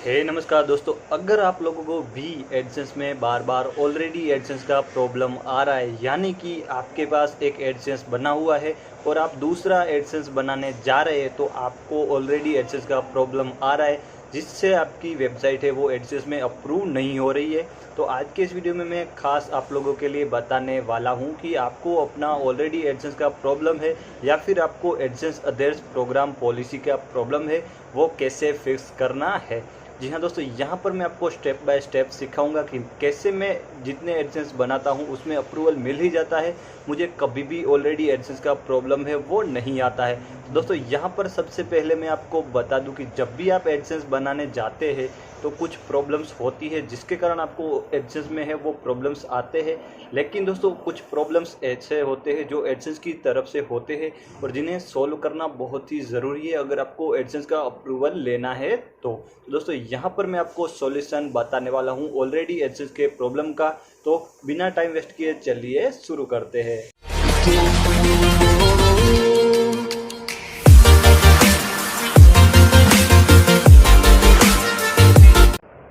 नमस्कार दोस्तों। अगर आप लोगों को भी एडसेंस में बार बार ऑलरेडी एडसेंस का प्रॉब्लम आ रहा है, यानी कि आपके पास एक एडसेंस बना हुआ है और आप दूसरा एडसेंस बनाने जा रहे हैं, तो आपको ऑलरेडी एडसेंस का प्रॉब्लम आ रहा है जिससे आपकी वेबसाइट है वो एडसेंस में अप्रूव नहीं हो रही है। तो आज के इस वीडियो में मैं खास आप लोगों के लिए बताने वाला हूं कि आपको अपना ऑलरेडी एडसेंस का प्रॉब्लम है या फिर आपको एडसेंस अदर्स प्रोग्राम पॉलिसी का प्रॉब्लम है, वो कैसे फिक्स करना है। जी हाँ दोस्तों, यहाँ पर मैं आपको स्टेप बाय स्टेप सिखाऊंगा कि कैसे मैं जितने एडसेंस बनाता हूँ उसमें अप्रूवल मिल ही जाता है, मुझे कभी भी ऑलरेडी एडसेंस का प्रॉब्लम है वो नहीं आता है। तो दोस्तों यहाँ पर सबसे पहले मैं आपको बता दूँ कि जब भी आप एडसेंस बनाने जाते हैं तो कुछ प्रॉब्लम्स होती है जिसके कारण आपको एडसेंस में है वो प्रॉब्लम्स आते हैं। लेकिन दोस्तों कुछ प्रॉब्लम्स ऐसे होते हैं जो एडसेंस की तरफ से होते हैं और जिन्हें सॉल्व करना बहुत ही ज़रूरी है अगर आपको एडसेंस का अप्रूवल लेना है। तो दोस्तों यहाँ पर मैं आपको सॉल्यूशन बताने वाला हूँ ऑलरेडी एडसेंस के प्रॉब्लम का। तो बिना टाइम वेस्ट किए चलिए शुरू करते हैं।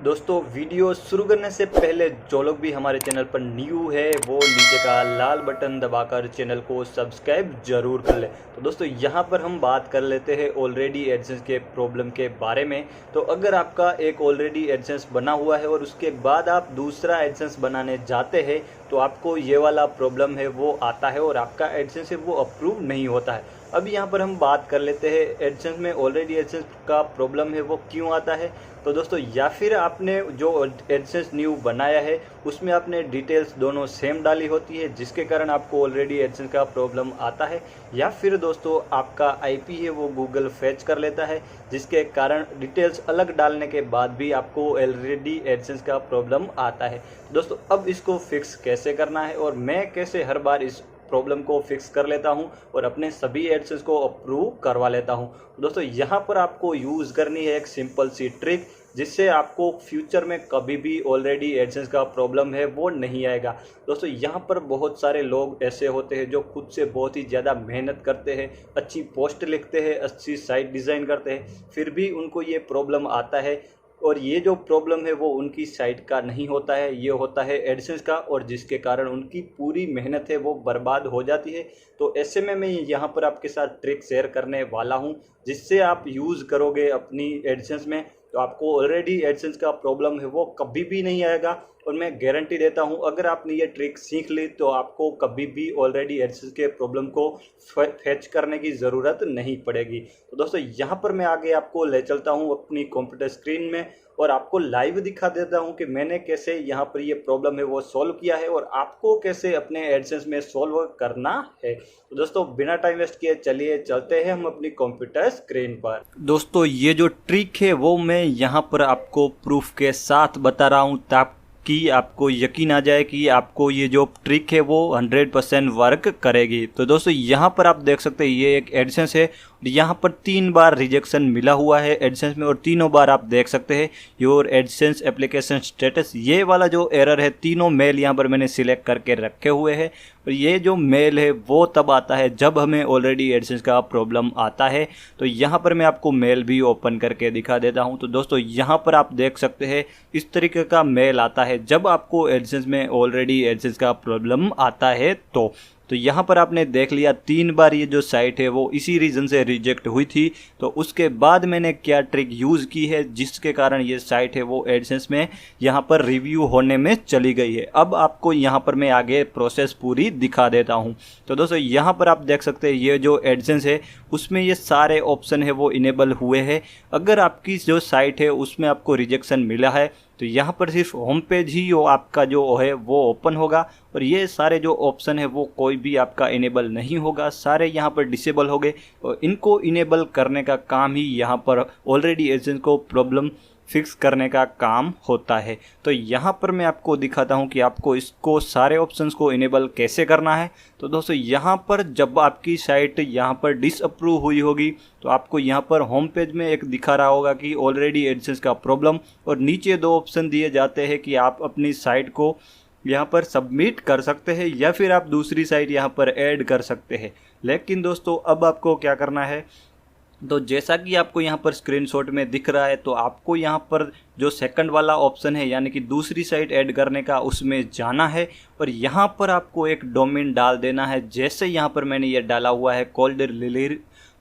दोस्तों वीडियो शुरू करने से पहले जो लोग भी हमारे चैनल पर न्यू है वो नीचे का लाल बटन दबाकर चैनल को सब्सक्राइब जरूर कर ले। तो दोस्तों यहाँ पर हम बात कर लेते हैं ऑलरेडी एडसेंस के प्रॉब्लम के बारे में। तो अगर आपका एक ऑलरेडी एडसेंस बना हुआ है और उसके बाद आप दूसरा एडसेंस बनाने जाते हैं तो आपको ये वाला प्रॉब्लम है वो आता है और आपका एडसेंस है वो अप्रूव नहीं होता है। अभी यहाँ पर हम बात कर लेते हैं एडसेंस में ऑलरेडी एडसेंस का प्रॉब्लम है वो क्यों आता है। तो दोस्तों या फिर आपने जो एडसेंस न्यू बनाया है उसमें आपने डिटेल्स दोनों सेम डाली होती है जिसके कारण आपको ऑलरेडी एडसेंस का प्रॉब्लम आता है, या फिर दोस्तों आपका आईपी है वो गूगल फैच कर लेता है जिसके कारण डिटेल्स अलग डालने के बाद भी आपको ऑलरेडी एडसेंस का प्रॉब्लम आता है। दोस्तों अब इसको फिक्स कैसे करना है और मैं कैसे हर बार इस प्रॉब्लम को फिक्स कर लेता हूं और अपने सभी एडसेंस को अप्रूव करवा लेता हूं। तो दोस्तों यहाँ पर आपको यूज़ करनी है एक सिंपल सी ट्रिक जिससे आपको फ्यूचर में कभी भी ऑलरेडी एडसेंस का प्रॉब्लम है वो नहीं आएगा। दोस्तों यहाँ पर बहुत सारे लोग ऐसे होते हैं जो खुद से बहुत ही ज़्यादा मेहनत करते हैं, अच्छी पोस्ट लिखते हैं, अच्छी साइट डिज़ाइन करते हैं, फिर भी उनको ये प्रॉब्लम आता है और ये जो प्रॉब्लम है वो उनकी साइट का नहीं होता है, ये होता है एडसेंस का, और जिसके कारण उनकी पूरी मेहनत है वो बर्बाद हो जाती है। तो ऐसे में मैं यहाँ पर आपके साथ ट्रिक शेयर करने वाला हूँ जिससे आप यूज़ करोगे अपनी एडसेंस में तो आपको ऑलरेडी एडसेंस का प्रॉब्लम है वो कभी भी नहीं आएगा। और मैं गारंटी देता हूँ अगर आपने ये ट्रिक सीख ली तो आपको कभी भी ऑलरेडी एडसेंस के प्रॉब्लम को फैच करने की ज़रूरत नहीं पड़ेगी। तो दोस्तों यहाँ पर मैं आगे आपको ले चलता हूँ अपनी कंप्यूटर स्क्रीन में और आपको लाइव दिखा देता हूँ कि मैंने कैसे यहाँ पर ये प्रॉब्लम है वो सॉल्व किया है और आपको कैसे अपने एडसेंस में सॉल्व करना है। तो दोस्तों बिना टाइम वेस्ट किए चलिए चलते हैं हम अपनी कंप्यूटर स्क्रीन पर। दोस्तों ये जो ट्रिक है वो मैं यहाँ पर आपको प्रूफ के साथ बता रहा हूँ ताकि आपको यकीन आ जाए कि आपको ये जो ट्रिक है वो 100% वर्क करेगी। तो दोस्तों यहाँ पर आप देख सकते हैं ये एक एडसेंस है, यहाँ पर 3 बार रिजेक्शन मिला हुआ है एडसेंस में और तीनों बार आप देख सकते हैं योर एडसेंस एप्लीकेशन स्टेटस, ये वाला जो एरर है तीनों मेल यहाँ पर मैंने सिलेक्ट करके रखे हुए हैं। और ये जो मेल है वो तब आता है जब हमें ऑलरेडी एडसेंस का प्रॉब्लम आता है। तो यहाँ पर मैं आपको मेल भी ओपन करके दिखा देता हूँ। तो दोस्तों यहाँ पर आप देख सकते हैं इस तरीके का मेल आता है जब आपको एडसेंस में ऑलरेडी एडसेंस का प्रॉब्लम आता है। तो यहाँ पर आपने देख लिया 3 बार ये जो साइट है वो इसी रीज़न से रिजेक्ट हुई थी। तो उसके बाद मैंने क्या ट्रिक यूज़ की है जिसके कारण ये साइट है वो एडसेंस में यहाँ पर रिव्यू होने में चली गई है। अब आपको यहाँ पर मैं आगे प्रोसेस पूरी दिखा देता हूँ। तो दोस्तों यहाँ पर आप देख सकते हैं ये जो एडसेंस है उसमें ये सारे ऑप्शन है वो इनेबल हुए हैं। अगर आपकी जो साइट है उसमें आपको रिजेक्शन मिला है तो यहाँ पर सिर्फ होम पेज ही आपका जो है वो ओपन होगा और ये सारे जो ऑप्शन है वो कोई भी आपका इनेबल नहीं होगा, सारे यहाँ पर डिसेबल हो गए। और इनको इनेबल करने का काम ही यहाँ पर ऑलरेडी एडसेंस को प्रॉब्लम फिक्स करने का काम होता है। तो यहाँ पर मैं आपको दिखाता हूँ कि आपको इसको सारे ऑप्शंस को इनेबल कैसे करना है। तो दोस्तों यहाँ पर जब आपकी साइट यहाँ पर डिसअप्रूव हुई होगी तो आपको यहाँ पर होम पेज में एक दिखा रहा होगा कि ऑलरेडी एडसेंस का प्रॉब्लम, और नीचे 2 ऑप्शन दिए जाते हैं कि आप अपनी साइट को यहाँ पर सबमिट कर सकते हैं या फिर आप दूसरी साइट यहाँ पर ऐड कर सकते हैं। लेकिन दोस्तों अब आपको क्या करना है, तो जैसा कि आपको यहाँ पर स्क्रीनशॉट में दिख रहा है, तो आपको यहाँ पर जो सेकंड वाला ऑप्शन है यानी कि दूसरी साइट ऐड करने का, उसमें जाना है और यहाँ पर आपको एक डोमेन डाल देना है। जैसे यहाँ पर मैंने ये डाला हुआ है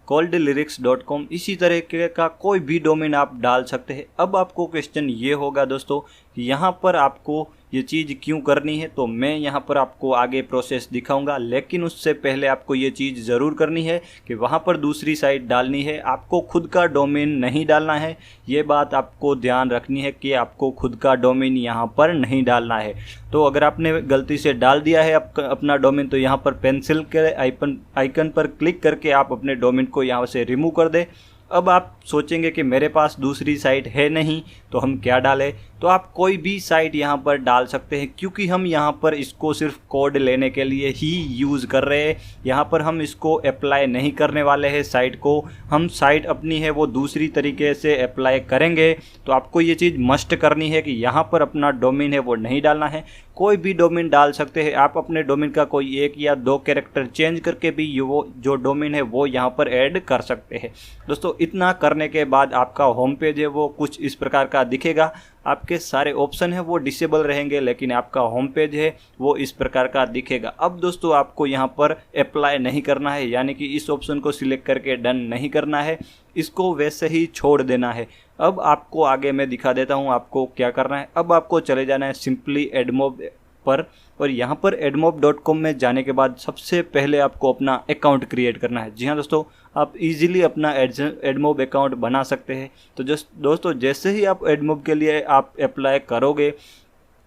coldlyrics.com, इसी तरह का कोई भी डोमेन आप डाल सकते हैं। अब आपको क्वेश्चन ये होगा दोस्तों कि यहाँ पर आपको ये चीज़ क्यों करनी है, तो मैं यहाँ पर आपको आगे प्रोसेस दिखाऊंगा, लेकिन उससे पहले आपको ये चीज़ ज़रूर करनी है कि वहाँ पर दूसरी साइट डालनी है, आपको खुद का डोमेन नहीं डालना है। ये बात आपको ध्यान रखनी है कि आपको खुद का डोमेन यहाँ पर नहीं डालना है। तो अगर आपने गलती से डाल दिया है अपना डोमेन, तो यहाँ पर पेंसिल के आइकन पर क्लिक करके आप अपने डोमेन को यहाँ से रिमूव कर दें। अब आप सोचेंगे कि मेरे पास दूसरी साइट है नहीं, तो हम क्या डालें। तो आप कोई भी साइट यहाँ पर डाल सकते हैं, क्योंकि हम यहाँ पर इसको सिर्फ कोड लेने के लिए ही यूज़ कर रहे हैं। यहाँ पर हम इसको अप्लाई नहीं करने वाले हैं साइट को, हम साइट अपनी है वो दूसरी तरीके से अप्लाई करेंगे। तो आपको ये चीज़ मस्ट करनी है कि यहाँ पर अपना डोमेन है वो नहीं डालना है। कोई भी डोमेन डाल सकते हैं आप, अपने डोमेन का कोई 1 या 2 कैरेक्टर चेंज करके भी वो जो डोमेन है वो यहाँ पर ऐड कर सकते हैं। दोस्तों इतना करने के बाद आपका होम पेज है वो कुछ इस प्रकार का दिखेगा। आपके सारे ऑप्शन है वो डिसेबल रहेंगे, लेकिन आपका होम पेज है वो इस प्रकार का दिखेगा। अब दोस्तों आपको यहाँ पर अप्लाई नहीं करना है, यानी कि इस ऑप्शन को सिलेक्ट करके डन नहीं करना है, इसको वैसे ही छोड़ देना है। अब आपको आगे मैं दिखा देता हूँ आपको क्या करना है। अब आपको चले जाना है सिंपली एडमोब पर, और यहाँ पर admob.com में जाने के बाद सबसे पहले आपको अपना अकाउंट क्रिएट करना है। जी हाँ दोस्तों, आप इजीली अपना एडमोब अकाउंट बना सकते हैं। तो दोस्तों जैसे ही आप एडमोब के लिए आप अप्लाई करोगे,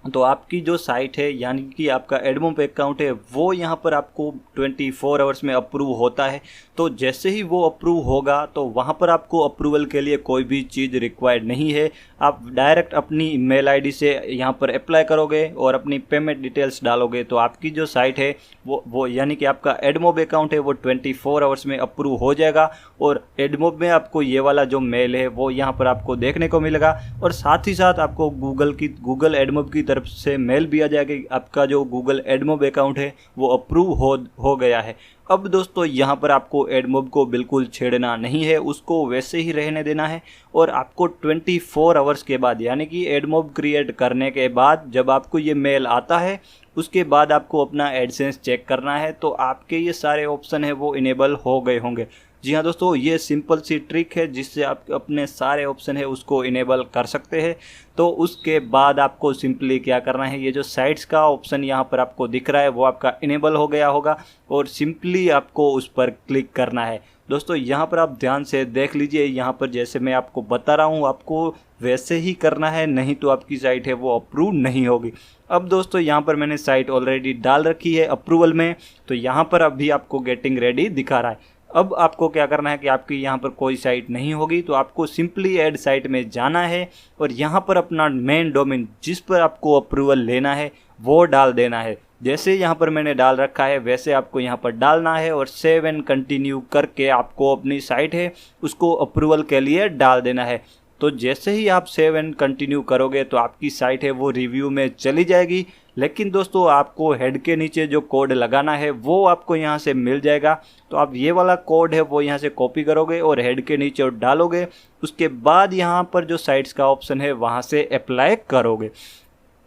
तो आपकी जो साइट है यानी कि आपका एडमोब अकाउंट है वो यहाँ पर आपको 24 आवर्स में अप्रूव होता है। तो जैसे ही वो अप्रूव होगा, तो वहाँ पर आपको अप्रूवल के लिए कोई भी चीज़ रिक्वायर्ड नहीं है। आप डायरेक्ट अपनी मेल आईडी से यहाँ पर अप्लाई करोगे और अपनी पेमेंट डिटेल्स डालोगे, तो आपकी जो साइट है वो यानी कि आपका एडमोब अकाउंट है वो 24 आवर्स में अप्रूव हो जाएगा। और एडमोब में आपको ये वाला जो मेल है वो यहाँ पर आपको देखने को मिलेगा, और साथ ही साथ आपको गूगल एडमोब की तरफ से मेल भी आ जाएगा कि आपका जो गूगल एडमोब अकाउंट है वो अप्रूव हो गया है। अब दोस्तों यहाँ पर आपको एडमोब को बिल्कुल छेड़ना नहीं है, उसको वैसे ही रहने देना है। और आपको 24 आवर्स के बाद यानी कि एडमोब क्रिएट करने के बाद जब आपको ये मेल आता है, उसके बाद आपको अपना एडसेंस चेक करना है। तो आपके ये सारे ऑप्शन है वो इनेबल हो गए होंगे। जी हाँ दोस्तों, ये सिंपल सी ट्रिक है जिससे आप अपने सारे ऑप्शन है उसको इनेबल कर सकते हैं। तो उसके बाद आपको सिंपली क्या करना है, ये जो साइट्स का ऑप्शन यहाँ पर आपको दिख रहा है वो आपका इनेबल हो गया होगा, और सिंपली आपको उस पर क्लिक करना है। दोस्तों यहाँ पर आप ध्यान से देख लीजिए, यहाँ पर जैसे मैं आपको बता रहा हूँ आपको वैसे ही करना है, नहीं तो आपकी साइट है वो अप्रूव नहीं होगी। अब दोस्तों यहाँ पर मैंने साइट ऑलरेडी डाल रखी है अप्रूवल में, तो यहाँ पर अभी आपको गेटिंग रेडी दिखा रहा है। अब आपको क्या करना है कि आपकी यहाँ पर कोई साइट नहीं होगी, तो आपको सिंपली ऐड साइट में जाना है और यहाँ पर अपना मेन डोमेन जिस पर आपको अप्रूवल लेना है वो डाल देना है। जैसे यहाँ पर मैंने डाल रखा है वैसे आपको यहाँ पर डालना है, और सेव एंड कंटिन्यू करके आपको अपनी साइट है उसको अप्रूवल के लिए डाल देना है। तो जैसे ही आप सेव एंड कंटिन्यू करोगे तो आपकी साइट है वो रिव्यू में चली जाएगी। लेकिन दोस्तों आपको हेड के नीचे जो कोड लगाना है वो आपको यहाँ से मिल जाएगा। तो आप ये वाला कोड है वो यहाँ से कॉपी करोगे और हेड के नीचे डालोगे, उसके बाद यहाँ पर जो साइट्स का ऑप्शन है वहाँ से अप्लाई करोगे।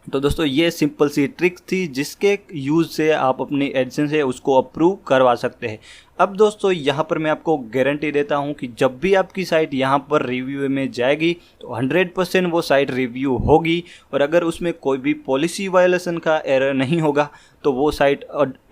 तो दोस्तों ये सिंपल सी ट्रिक थी जिसके यूज़ से आप अपनी एडसेंस है उसको अप्रूव करवा सकते हैं। अब दोस्तों यहाँ पर मैं आपको गारंटी देता हूँ कि जब भी आपकी साइट यहाँ पर रिव्यू में जाएगी तो 100% वो साइट रिव्यू होगी, और अगर उसमें कोई भी पॉलिसी वायलेशन का एरर नहीं होगा तो वो साइट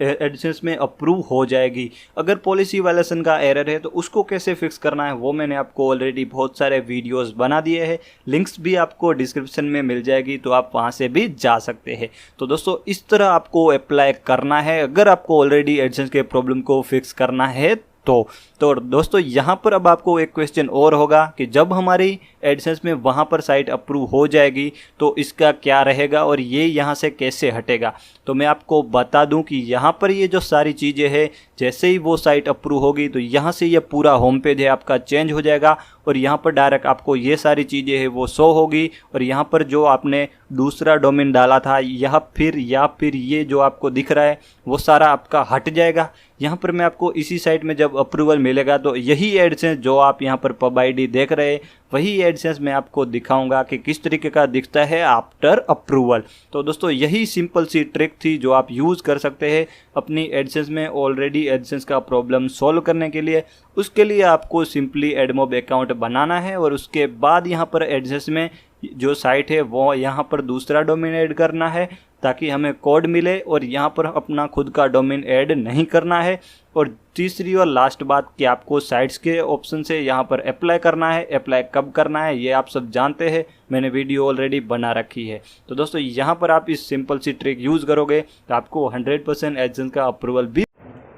एडसेंस में अप्रूव हो जाएगी। अगर पॉलिसी वायलेशन का एरर है तो उसको कैसे फिक्स करना है वो मैंने आपको ऑलरेडी बहुत सारे वीडियोस बना दिए हैं, लिंक्स भी आपको डिस्क्रिप्शन में मिल जाएगी, तो आप वहाँ से भी जा सकते हैं। तो दोस्तों इस तरह आपको अप्लाई करना है अगर आपको ऑलरेडी एडसेंस के प्रॉब्लम को फिक्स करना है तो दोस्तों यहाँ पर अब आपको एक क्वेश्चन और होगा कि जब हमारी एडसेंस में वहाँ पर साइट अप्रूव हो जाएगी तो इसका क्या रहेगा और ये यहाँ से कैसे हटेगा। तो मैं आपको बता दूं कि यहाँ पर ये जो सारी चीज़ें हैं जैसे ही वो साइट अप्रूव होगी तो यहाँ से ये पूरा होम पेज है आपका चेंज हो जाएगा और यहाँ पर डायरेक्ट आपको ये सारी चीज़ें हैं वो शो होगी और यहाँ पर जो आपने दूसरा डोमेन डाला था या फिर ये जो आपको दिख रहा है वो सारा आपका हट जाएगा। यहाँ पर मैं आपको इसी साइट में जब अप्रूवल मिलेगा तो यही एडसेंस जो आप यहाँ पर पब आईडी देख रहे हैं वही एडसेंस मैं आपको दिखाऊंगा कि किस तरीके का दिखता है आफ्टर अप्रूवल। तो दोस्तों यही सिंपल सी ट्रिक थी जो आप यूज़ कर सकते हैं अपनी एडसेंस में ऑलरेडी एडसेंस का प्रॉब्लम सॉल्व करने के लिए। उसके लिए आपको सिंपली एडमोब अकाउंट बनाना है और उसके बाद यहाँ पर एडसेंस में जो साइट है वो यहाँ पर दूसरा डोमेन ऐड करना है ताकि हमें कोड मिले और यहाँ पर अपना खुद का डोमेन ऐड नहीं करना है। और तीसरी और लास्ट बात कि आपको साइट्स के ऑप्शन से यहाँ पर अप्लाई करना है। अप्लाई कब करना है ये आप सब जानते हैं, मैंने वीडियो ऑलरेडी बना रखी है। तो दोस्तों यहाँ पर आप इस सिंपल सी ट्रिक यूज़ करोगे तो आपको 100% एडसेंस का अप्रूवल भी।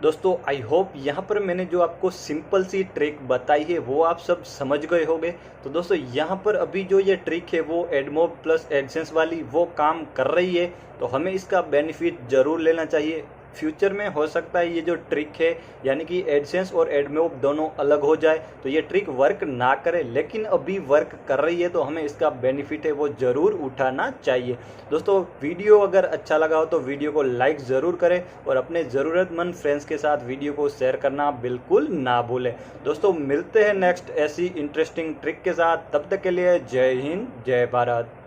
दोस्तों आई होप यहाँ पर मैंने जो आपको सिंपल सी ट्रिक बताई है वो आप सब समझ गए होंगे। तो दोस्तों यहाँ पर अभी जो ये ट्रिक है वो एडमोब प्लस एडसेंस वाली वो काम कर रही है, तो हमें इसका बेनिफिट ज़रूर लेना चाहिए। फ्यूचर में हो सकता है ये जो ट्रिक है यानी कि एडसेंस और एडमोब दोनों अलग हो जाए तो ये ट्रिक वर्क ना करे, लेकिन अभी वर्क कर रही है तो हमें इसका बेनिफिट है वो ज़रूर उठाना चाहिए। दोस्तों वीडियो अगर अच्छा लगा हो तो वीडियो को लाइक ज़रूर करें और अपने ज़रूरतमंद फ्रेंड्स के साथ वीडियो को शेयर करना बिल्कुल ना भूलें। दोस्तों मिलते हैं नेक्स्ट ऐसी इंटरेस्टिंग ट्रिक के साथ, तब तक के लिए जय हिंद जय भारत।